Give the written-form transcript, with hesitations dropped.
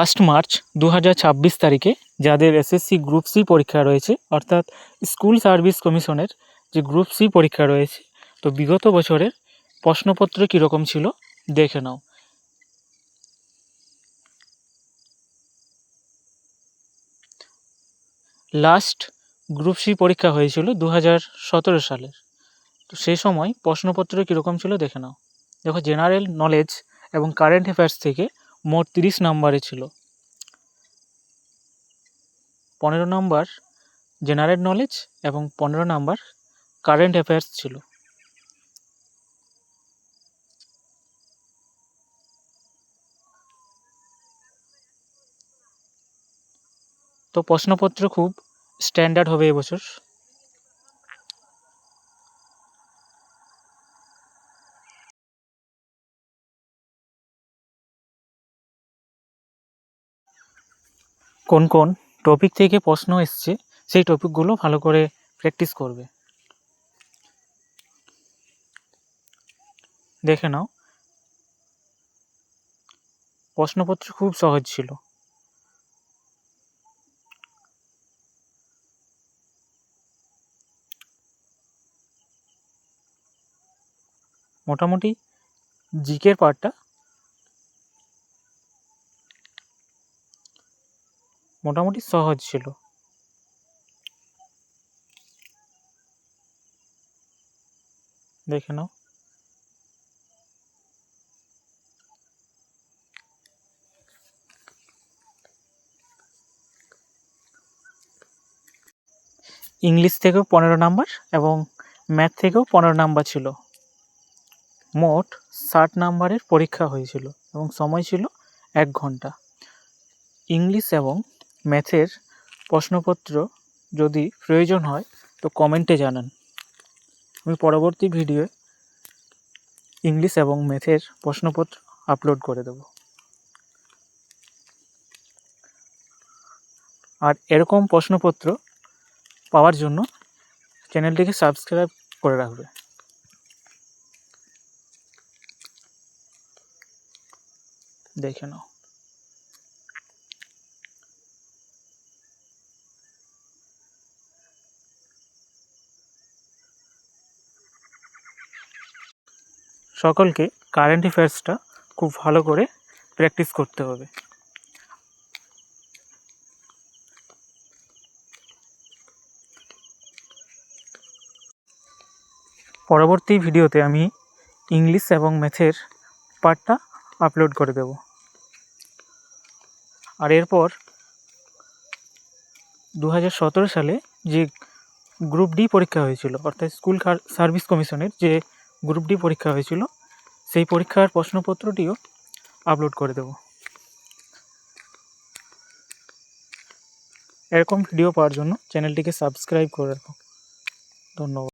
1 March 2026 তারিখে যাদের SSC group C পরীক্ষা রয়েছে, অর্থাৎ স্কুল সার্ভিস কমিশনের যে গ্রুপ সি পরীক্ষা রয়েছে, তো বিগত বছরের প্রশ্নপত্র কীরকম ছিল দেখে নাও। লাস্ট গ্রুপ সি পরীক্ষা হয়েছিল 2017 সালের। তো সেই সময় প্রশ্নপত্র কীরকম ছিল দেখে নাও। দেখো, জেনারেল নলেজ এবং কারেন্ট অ্যাফেয়ার্স থেকে মোট 30 নম্বরে ছিল। 15 নম্বর জেনারেল নলেজ এবং 15 নম্বর কারেন্ট অ্যাফেয়ার্স ছিল। তো প্রশ্নপত্র খুব স্ট্যান্ডার্ড হবে এবছর। কোন কোন টপিক থেকে প্রশ্ন এসছে সেই টপিকগুলো ভালো করে প্র্যাকটিস করবে। দেখে নাও, প্রশ্নপত্র খুব সহজ ছিল। মোটামুটি জিকের পার্টটা মোটামুটি সহজ ছিল। দেখে নাও, ইংলিশ থেকেও 15 নাম্বার এবং ম্যাথ থেকেও 15 নাম্বার ছিল। মোট 60 নাম্বারের পরীক্ষা হয়েছিল এবং সময় ছিল 1 ঘন্টা। ইংলিশ এবং ম্যাথের প্রশ্নপত্র যদি প্রয়োজন হয় তো কমেন্টে জানান। আমি পরবর্তী ভিডিওয়ে ইংলিশ এবং ম্যাথের প্রশ্নপত্র আপলোড করে দেব। আর এরকম প্রশ্নপত্র পাওয়ার জন্য চ্যানেলটিকে সাবস্ক্রাইব করে রাখবে। দেখে নাও, সকলকে কারেন্ট অ্যাফেয়ার্সটা খুব ভালো করে প্র্যাকটিস করতে হবে। পরবর্তী ভিডিওতে আমি ইংলিশ এবং ম্যাথের পার্টটা আপলোড করে দেব। আর এরপর 2017 সালে যে গ্রুপ ডি পরীক্ষা হয়েছিল, অর্থাৎ স্কুল সার্ভিস কমিশনের যে গ্রুপ ডি পরীক্ষা হয়েছিল, সেই পরীক্ষার প্রশ্নপত্রটিও আপলোড করে দেব। এরকম ভিডিও পাওয়ার জন্য চ্যানেলটিকে সাবস্ক্রাইব করে রাখো। ধন্যবাদ।